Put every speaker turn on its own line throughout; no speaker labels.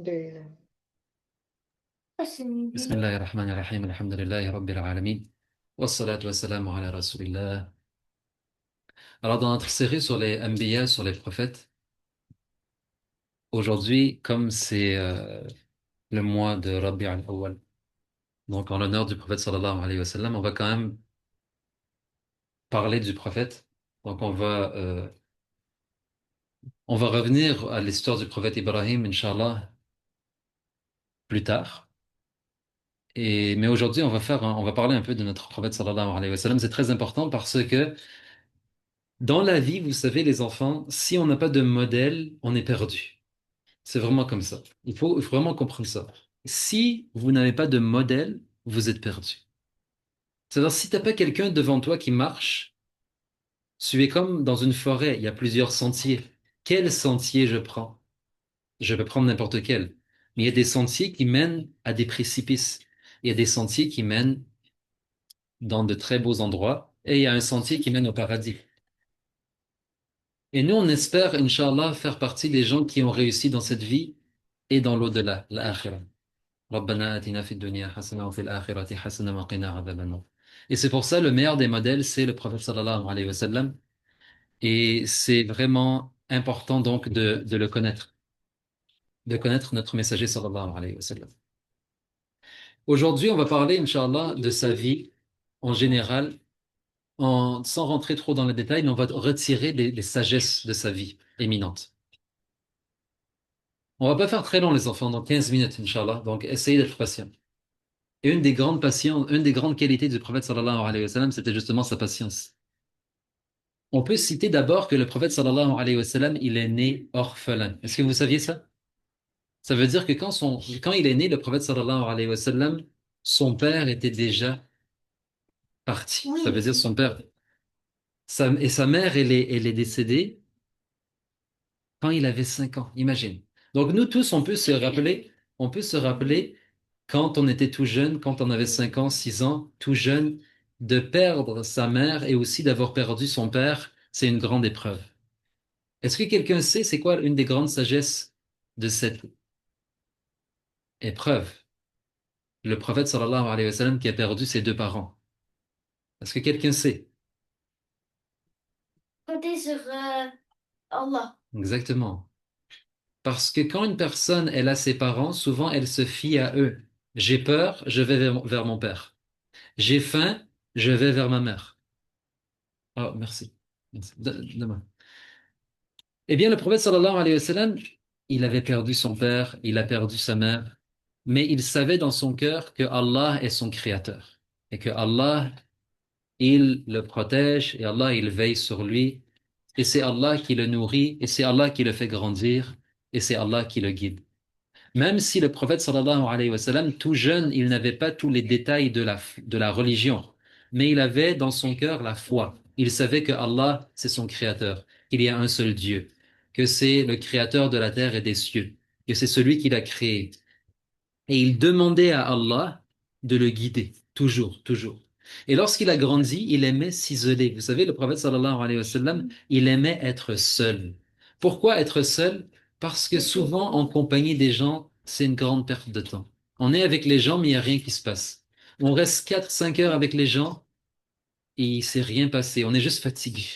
بسم الله الرحمن الرحيم الحمد لله رب العالمين والصلاة والسلام على رسول الله. Alors dans notre série sur les Anbiya, sur les prophètes, aujourd'hui, comme c'est le mois de Rabi' al-Awwal, donc en l'honneur du prophète sallallahu alayhi wa sallam, on va quand même parler du prophète. Donc on va revenir à l'histoire du prophète Ibrahim, Inch'Allah, plus tard. Mais aujourd'hui, on va parler un peu de notre prophète sallallahu alayhi wa sallam. C'est très important parce que dans la vie, vous savez, les enfants, si on n'a pas de modèle, on est perdu. C'est vraiment comme ça. Il faut vraiment comprendre ça. Si vous n'avez pas de modèle, vous êtes perdu. C'est-à-dire, si tu n'as pas quelqu'un devant toi qui marche, tu es comme dans une forêt, il y a plusieurs sentiers. Quel sentier je prends? Je peux prendre n'importe quel. Mais il y a des sentiers qui mènent à des précipices. Il y a des sentiers qui mènent dans de très beaux endroits. Et il y a un sentier qui mène au paradis. Et nous, on espère, Inch'Allah, faire partie des gens qui ont réussi dans cette vie et dans l'au-delà, l'akhirah. ربنا آتنا في الدنيا حسنة وفي الآخرة حسنة وقنا عذاب النار. Et c'est pour ça le meilleur des modèles, c'est le prophète sallallahu alayhi wa sallam. Et c'est vraiment important donc de le connaître, de connaître notre messager sallallahu alayhi wa sallam. Aujourd'hui, on va parler, Inch'Allah, de sa vie en général, sans rentrer trop dans les détails, mais on va retirer les sagesses de sa vie éminente. On va pas faire très long, les enfants, donc 15 minutes, Inch'Allah. Donc, essayez d'être patient. Et une des grandes patients, une des grandes qualités du prophète sallallahu alayhi wa sallam, c'était justement sa patience. On peut citer d'abord que le prophète sallallahu alayhi wa sallam, il est né orphelin. Est-ce que vous saviez ça? Ça veut dire que quand il est né, le prophète sallallahu alayhi wa sallam, son père était déjà parti. Ça veut dire son père. Et sa mère, elle est décédée quand il avait 5 ans. Imagine. Donc nous tous, on peut se rappeler quand on était tout jeune, quand on avait 5 ans, 6 ans, tout jeune, de perdre sa mère et aussi d'avoir perdu son père, c'est une grande épreuve. Est-ce que quelqu'un sait c'est quoi une des grandes sagesses de cette épreuve? Le prophète sallallahu alayhi wa sallam qui a perdu ses deux parents. Est-ce que quelqu'un sait?
Compter sur Allah.
Exactement. Parce que quand une personne, elle a ses parents, souvent elle se fie à eux. J'ai peur, je vais vers mon père. J'ai faim, je vais vers ma mère. Oh, merci. Merci. Demain. Eh bien, le prophète sallallahu alayhi wa sallam, il avait perdu son père, il a perdu sa mère, mais il savait dans son cœur que Allah est son créateur et que Allah, il le protège et Allah, il veille sur lui et c'est Allah qui le nourrit et c'est Allah qui le fait grandir et c'est Allah qui le guide. Même si le prophète sallallahu alayhi wa sallam, tout jeune, il n'avait pas tous les détails de la religion, mais il avait dans son cœur la foi. Il savait que Allah, c'est son créateur, qu'il y a un seul Dieu, que c'est le créateur de la terre et des cieux, que c'est celui qui l'a créé. Et il demandait à Allah de le guider, toujours, toujours. Et lorsqu'il a grandi, il aimait s'isoler. Vous savez, le prophète sallallahu alayhi wa sallam, il aimait être seul. Pourquoi être seul? Parce que souvent, en compagnie des gens, c'est une grande perte de temps. On est avec les gens, mais il n'y a rien qui se passe. On reste 4, 5 heures avec les gens et il s'est rien passé. On est juste fatigué.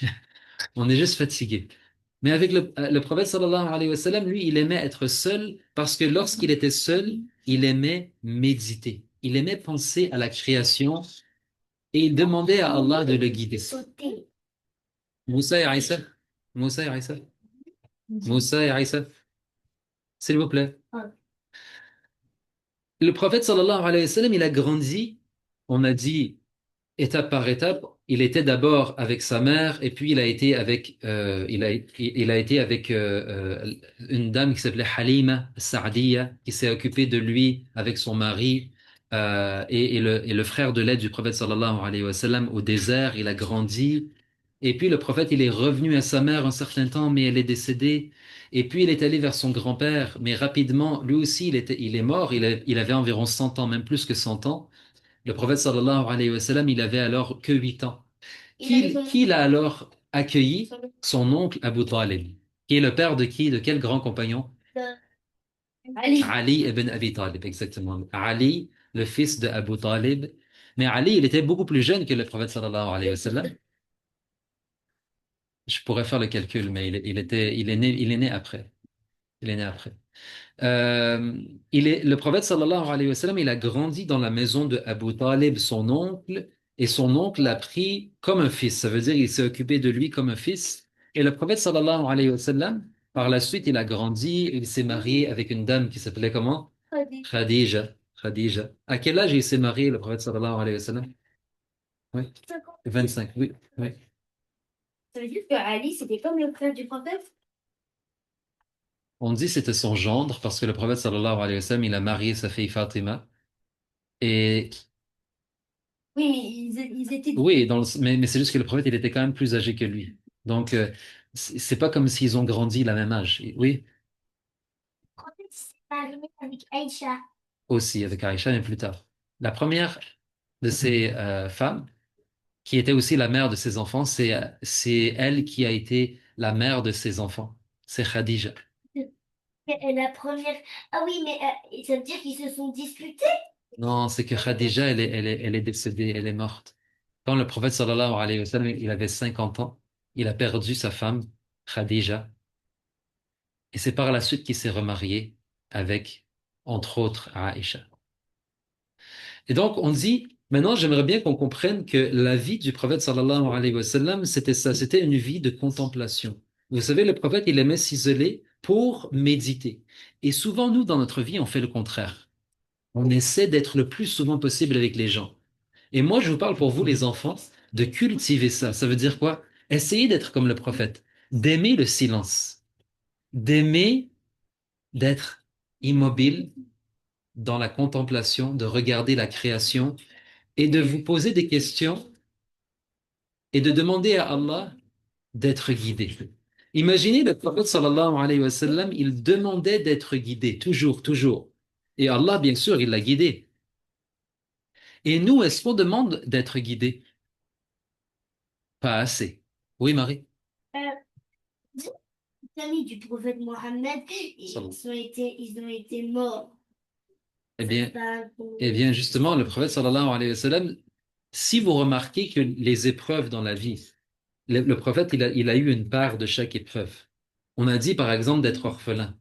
On est juste fatigué. Mais avec le prophète sallallahu alayhi wa sallam, lui, il aimait être seul parce que lorsqu'il était seul, il aimait méditer. Il aimait penser à la création et il demandait à Allah de le guider.
Sauter.
Moussa et Aïssa, Moussa et Aïssa, Moussa et Aïssa, s'il vous plaît. Le prophète sallallahu alayhi wa sallam, il a grandi, on a dit, étape par étape, il était d'abord avec sa mère et puis il a été avec une dame qui s'appelait Halima Sa'diya qui s'est occupée de lui avec son mari et le frère de lait du prophète sallallahu alayhi wa sallam au désert. Il a grandi et puis le prophète il est revenu à sa mère un certain temps mais elle est décédée et puis il est allé vers son grand-père mais rapidement lui aussi il est mort. Il avait environ 100 ans, même plus que 100 ans. Le prophète sallallahu alayhi wa sallam, il avait alors que 8 ans. Qui l'a alors accueilli?
Son-
Son oncle Abu Talib, qui est le père de qui? De quel grand compagnon?
Ali.
Ali ibn Abi Talib, exactement. Ali, le fils de Abu Talib. Mais Ali, il était beaucoup plus jeune que le prophète sallallahu alayhi wa sallam. Je pourrais faire le calcul, mais il est né après. Il est né après. Euh, le prophète sallallahu alayhi wa sallam, il a grandi dans la maison de Abu Talib, son oncle, et son oncle l'a pris comme un fils. Ça veut dire qu'il s'est occupé de lui comme un fils. Et le prophète sallallahu alayhi wa sallam, par la suite, il a grandi, il s'est marié avec une dame qui s'appelait comment?
Ali.
Khadija. Khadija. À quel âge il s'est marié, le prophète sallallahu alayhi wa sallam? Oui. 25, oui. Oui.
Ça veut dire que Ali, c'était comme le frère du prophète?
On dit que c'était son gendre parce que le prophète sallallahu alayhi wa sallam, il a marié sa fille Fatima. Et
Oui, mais ils étaient...
oui, mais c'est juste que le prophète, il était quand même plus âgé que lui. Donc, c'est pas comme s'ils ont grandi la même âge. Oui,
Le prophète s'est marié avec Aïcha.
aussi avec Aïcha, mais plus tard. La première de ces femmes, qui était aussi la mère de ses enfants, c'est elle qui a été la mère de ses enfants. C'est Khadija.
Et la première... Ah oui, mais ça veut dire qu'ils se sont disputés?
Non, c'est que Khadija, elle est décédée, elle est morte. Quand le prophète sallallahu alayhi wa sallam, il avait 50 ans, il a perdu sa femme, Khadija, et c'est par la suite qu'il s'est remarié avec, entre autres, Aïcha. Et donc, on dit, maintenant, j'aimerais bien qu'on comprenne que la vie du prophète sallallahu alayhi wa sallam, c'était ça, c'était une vie de contemplation. Vous savez, le prophète, il aimait s'isoler pour méditer. Et souvent, nous, dans notre vie, on fait le contraire. On essaie d'être le plus souvent possible avec les gens. Et moi, je vous parle pour vous, les enfants, de cultiver ça. Ça veut dire quoi? Essayez d'être comme le prophète, d'aimer le silence, d'aimer d'être immobile dans la contemplation, de regarder la création et de vous poser des questions et de demander à Allah d'être guidé. Imaginez le prophète sallallahu alayhi wa sallam, il demandait d'être guidé, toujours, toujours. Et Allah, bien sûr, il l'a guidé. Et nous, est-ce qu'on demande d'être guidé? Pas assez. Oui, Marie?
Les amis du prophète Mohammed, ils ont été morts.
Eh
C'est
bien,
pas
eh
pour...
bien, justement, le prophète sallallahu alayhi wa sallam, si vous remarquez que les épreuves dans la vie, le prophète, il a eu une part de chaque épreuve. On a dit, par exemple, d'être orphelin,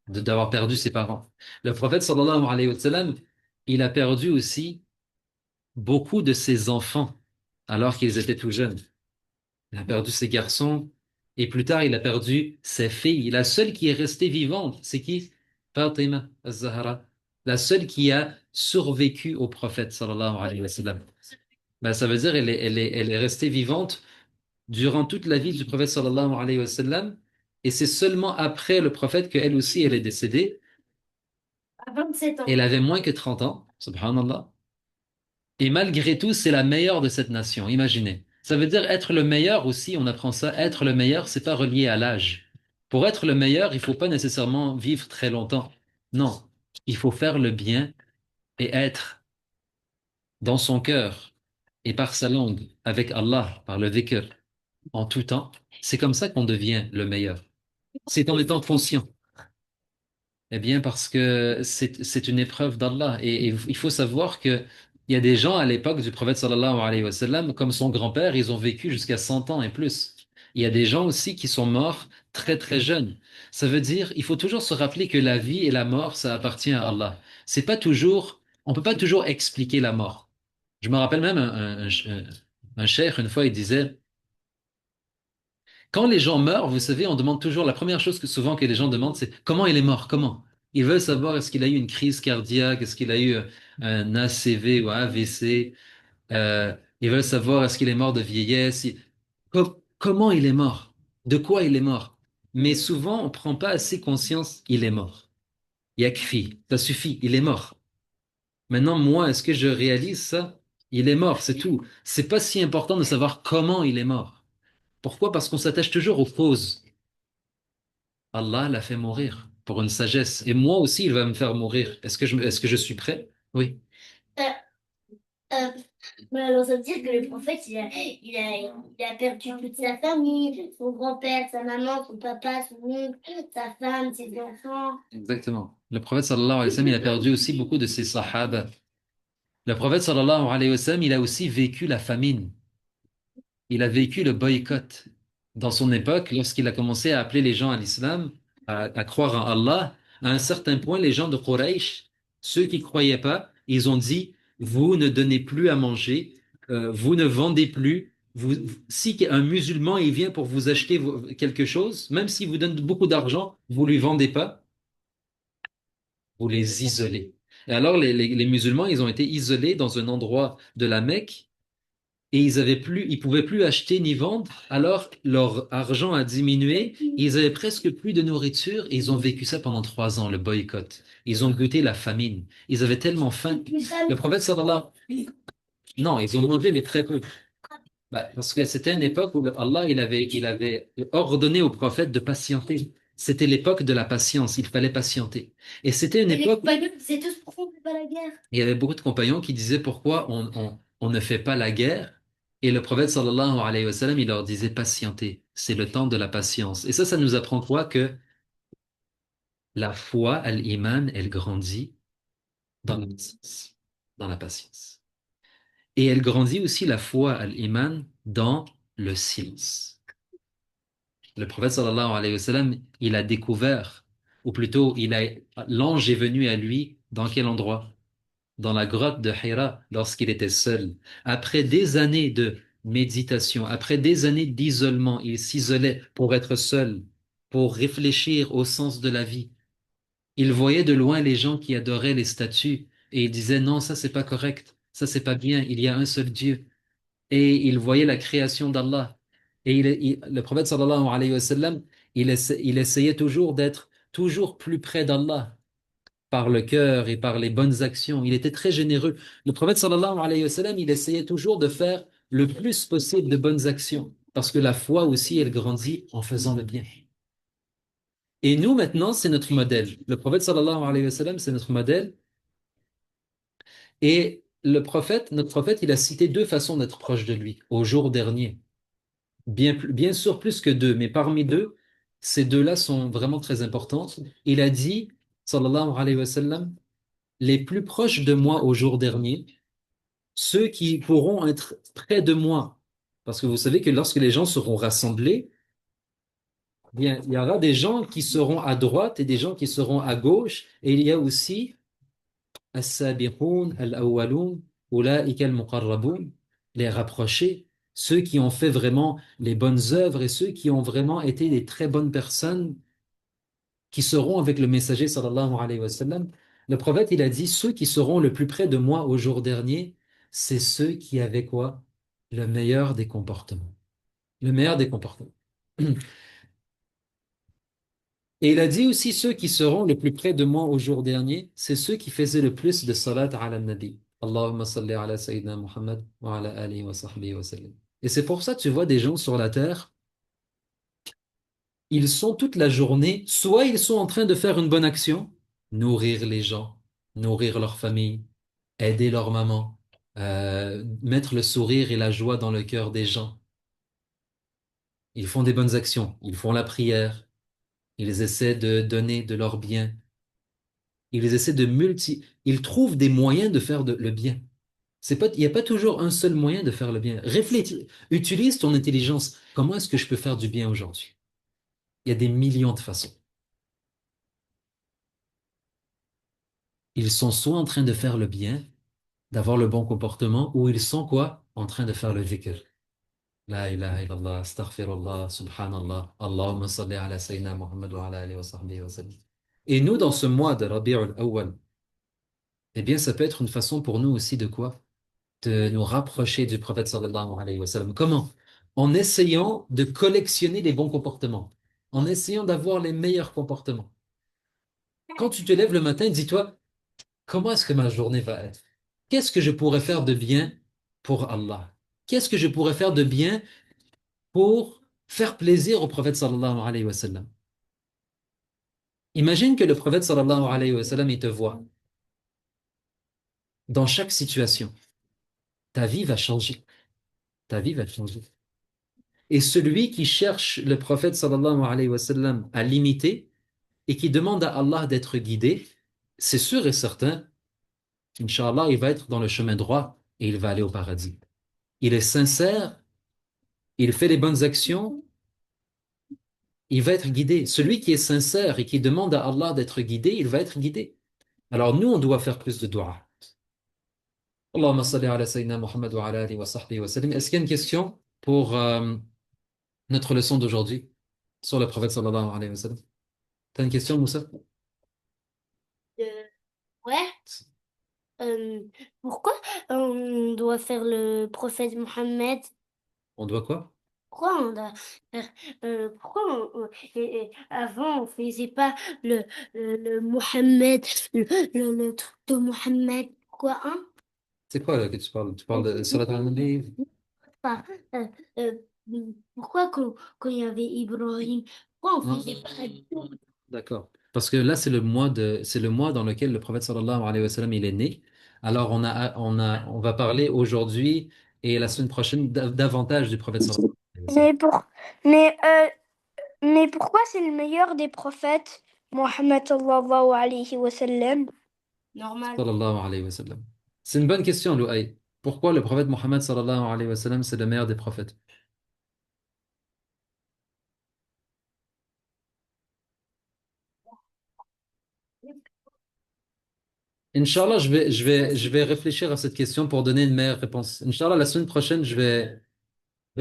d'avoir perdu ses parents. Le prophète, sallallahu alayhi wa sallam, il a perdu aussi beaucoup de ses enfants alors qu'ils étaient tout jeunes. Il a perdu ses garçons et plus tard, il a perdu ses filles. La seule qui est restée vivante, c'est qui? Fatima az-Zahra. La seule qui a survécu au prophète, sallallahu alayhi wa sallam. Ben, ça veut dire elle est restée vivante durant toute la vie du prophète sallallahu alayhi wa sallam, et c'est seulement après le prophète qu'elle aussi elle est décédée.
À 27 ans.
Elle avait moins que 30 ans, subhanallah. Et malgré tout, c'est la meilleure de cette nation, imaginez. Ça veut dire être le meilleur aussi, on apprend ça, être le meilleur, c'est pas relié à l'âge. Pour être le meilleur, il faut pas nécessairement vivre très longtemps. Non, il faut faire le bien et être dans son cœur et par sa langue, avec Allah, par le dhikr, en tout temps. C'est comme ça qu'on devient le meilleur. C'est en étant conscient. Eh bien, parce que c'est une épreuve d'Allah. Et il faut savoir que il y a des gens à l'époque du prophète sallallahu alayhi wa sallam, comme son grand-père, ils ont vécu jusqu'à 100 ans et plus. Il y a des gens aussi qui sont morts très très jeunes. Ça veut dire, il faut toujours se rappeler que la vie et la mort, ça appartient à Allah. C'est pas toujours, on peut pas toujours expliquer la mort. Je me rappelle même un cheikh, une fois, il disait, quand les gens meurent, vous savez, on demande toujours, la première chose que souvent que les gens demandent, c'est comment il est mort, comment? Ils veulent savoir est-ce qu'il a eu une crise cardiaque, est-ce qu'il a eu un ACV ou un AVC, ils veulent savoir est-ce qu'il est mort de vieillesse, comment il est mort, de quoi il est mort. Mais souvent, on ne prend pas assez conscience, il est mort. Yakfi, ça suffit, il est mort. Maintenant, moi, est-ce que je réalise ça? Il est mort, c'est tout. C'est pas si important de savoir comment il est mort. Pourquoi? Parce qu'on s'attache toujours aux causes. Allah l'a fait mourir pour une sagesse. Et moi aussi, il va me faire mourir. Est-ce que je suis prêt? Oui.
Euh, euh, Mais alors, ça veut dire que le prophète, il a perdu toute sa famille, son grand-père, sa maman, son papa, son oncle, sa femme, ses enfants.
Exactement. Le prophète sallallahu alayhi wa sallam, il a perdu aussi beaucoup de ses sahaba. Le prophète sallallahu alayhi wa sallam, il a aussi vécu la famine. Il a vécu le boycott. Dans son époque, lorsqu'il a commencé à appeler les gens à l'islam, à croire en Allah, à un certain point, les gens de Quraysh, ceux qui ne croyaient pas, ils ont dit, vous ne donnez plus à manger, vous ne vendez plus. Si un musulman il vient pour vous acheter quelque chose, même s'il vous donne beaucoup d'argent, vous lui vendez pas, vous les isolez. Et alors les musulmans, ils ont été isolés dans un endroit de la Mecque et ils pouvaient plus acheter ni vendre, alors leur argent a diminué, ils avaient presque plus de nourriture et ils ont vécu ça pendant 3 ans, le boycott. Ils ont goûté la famine. Ils avaient tellement faim. Le prophète sallallahu non, ils ont mangé mais très peu. Bah, parce que c'était une époque où Allah il avait ordonné au prophète de patienter. C'était l'époque de la patience, il fallait patienter. Et c'était une
Et les
époque
compagnons, c'est tous pourquoi on fait pas la guerre?
il y avait beaucoup de compagnons qui disaient pourquoi on ne fait pas la guerre. Et le prophète sallallahu alayhi wa sallam, il leur disait patientez. C'est le temps de la patience. Et ça nous apprend quoi? Que la foi, al-iman, elle grandit dans la patience. Dans la patience. Et elle grandit aussi la foi, al-iman, dans le silence. Le prophète sallallahu alayhi wa sallam, il a découvert, ou plutôt, l'ange est venu à lui dans quel endroit? Dans la grotte de Hira lorsqu'il était seul. Après des années de méditation, après des années d'isolement, il s'isolait pour être seul, pour réfléchir au sens de la vie. Il voyait de loin les gens qui adoraient les statues et il disait non, ça c'est pas correct, ça c'est pas bien, il y a un seul Dieu. Et il voyait la création d'Allah. Et le prophète sallallahu alayhi wa sallam, il essayait toujours d'être toujours plus près d'Allah par le cœur et par les bonnes actions. Il était très généreux. Le prophète sallallahu alayhi wa sallam, il essayait toujours de faire le plus possible de bonnes actions, parce que la foi aussi, elle grandit en faisant le bien. Et nous, maintenant, c'est notre modèle. Le prophète sallallahu alayhi wa sallam, c'est notre modèle. Et notre prophète, il a cité deux façons d'être proche de lui au jour dernier. Bien sûr, plus que deux, mais parmi deux, ces deux-là sont vraiment très importantes. Il a dit, sallallahu alayhi wa sallam, les plus proches de moi au jour dernier, ceux qui pourront être près de moi. Parce que vous savez que lorsque les gens seront rassemblés, bien, il y aura des gens qui seront à droite et des gens qui seront à gauche. Et il y a aussi as-sabiqoun al-awwaloun, ulaika al-muqarraboun, les rapprochés, ceux qui ont fait vraiment les bonnes œuvres et ceux qui ont vraiment été des très bonnes personnes qui seront avec le messager sallallahu alayhi wa sallam. Le prophète, il a dit, ceux qui seront le plus près de moi au jour dernier, c'est ceux qui avaient quoi? Le meilleur des comportements. Le meilleur des comportements. Et il a dit aussi, ceux qui seront le plus près de moi au jour dernier, c'est ceux qui faisaient le plus de salat ala nabi. Allahumma salli ala sayyidina Muhammad wa ala alihi wa sahbihi wa sallam. Et c'est pour ça, tu vois des gens sur la terre, ils sont toute la journée, soit ils sont en train de faire une bonne action, nourrir les gens, nourrir leur famille, aider leur maman, mettre le sourire et la joie dans le cœur des gens. Ils font des bonnes actions, ils font la prière, ils essaient de donner de leur bien, ils essaient ils trouvent des moyens de faire le bien. Il n'y a pas toujours un seul moyen de faire le bien. Réfléchis, utilise ton intelligence. Comment est-ce que je peux faire du bien aujourd'hui? Il y a des millions de façons. Ils sont soit en train de faire le bien, d'avoir le bon comportement, ou ils sont quoi? En train de faire le dhikr. La ilaha illallah, astaghfirullah, subhanallah, Allahumma salli ala sayyidina Muhammad wa ala alihi wa sahbihi wa sallam. Et nous, dans ce mois de Rabi'ul Awwal, eh bien, ça peut être une façon pour nous aussi de quoi? De nous rapprocher du prophète sallallahu alayhi wa sallam. Comment? En essayant de collectionner les bons comportements, en essayant d'avoir les meilleurs comportements. Quand tu te lèves le matin, dis-toi, comment est-ce que ma journée va être? Qu'est-ce que je pourrais faire de bien pour Allah? Qu'est-ce que je pourrais faire de bien pour faire plaisir au prophète sallallahu alayhi wa sallam? Imagine que le prophète sallallahu alayhi wa sallam, il te voit dans chaque situation. ta vie va changer. Ta vie va changer. Et celui qui cherche le prophète sallallahu alayhi wa sallam à l'imiter et qui demande à Allah d'être guidé, c'est sûr et certain, Inch'Allah, il va être dans le chemin droit et il va aller au paradis. Il est sincère, il fait les bonnes actions, il va être guidé. Celui qui est sincère et qui demande à Allah d'être guidé, il va être guidé. Alors nous, on doit faire plus de dua. Allahumma salli ala sayyidina Muhammad wa ala alihi wa sahbihi wa sallam. Est-ce qu'il y a une question pour notre leçon d'aujourd'hui sur le prophète sallallahu alayhi wa sallam? T'as une question, Moussa?
Euh, ouais. Euh, pourquoi on doit faire le prophète Mohammed?
On doit quoi?
Pourquoi on doit faire, pourquoi avant on faisait pas le, le Mohammed, le truc de Mohammed, quoi, hein?
C'est quoi là, que tu parles? Tu parles de Salat al-Nabi?
Enfin, euh, euh, pourquoi quand il y avait Ibrahim, pourquoi on
Ah,
faisait pas?
d'accord. Parce que là, c'est le mois dans lequel le prophète sallallahu alayhi wa sallam, il est né. Alors, on va parler aujourd'hui et la semaine prochaine davantage du prophète sallallahu alayhi wa sallam.
Mais pour, mais, euh, mais pourquoi c'est le meilleur des prophètes, Mohammed sallallahu alayhi wa sallam? Normal.
Sallallahu alayhi wa sallam. C'est une bonne question, Louaï. Pourquoi le prophète Mohammed sallallahu alayhi wa sallam, c'est le meilleur des prophètes? Inch'Allah, je vais réfléchir à cette question pour donner une meilleure réponse. Inch'Allah, la semaine prochaine, je vais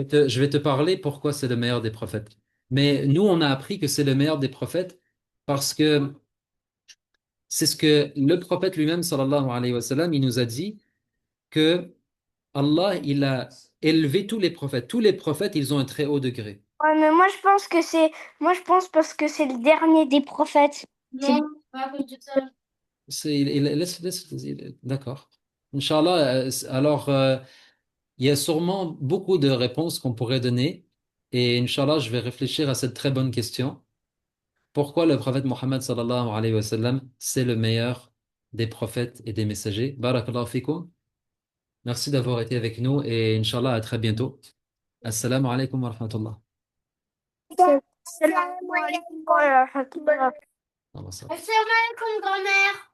te parler pourquoi c'est le meilleur des prophètes. Mais nous, on a appris que c'est le meilleur des prophètes parce que c'est ce que le prophète lui-même, sallallahu alayhi wa sallam, il nous a dit que Allah, il a élevé tous les prophètes. Tous les prophètes, ils ont un très haut degré.
Ouais, mais moi je pense parce que c'est le dernier des prophètes. Non, pas à cause de ça.
D'accord. Inch'Allah, alors, il y a sûrement beaucoup de réponses qu'on pourrait donner. Et Inch'Allah, je vais réfléchir à cette très bonne question. Pourquoi le prophète Mohammed sallallahu alayhi wa sallam, c'est le meilleur des prophètes et des messagers? Barakallahu fikum. Merci d'avoir été avec nous et Inch'Allah, à très bientôt. Assalamu alaikum wa rahmatullah.
Assalamu alaikum wa rahmatullah.
Au revoir.
Assalamu alaikum, grand-mère.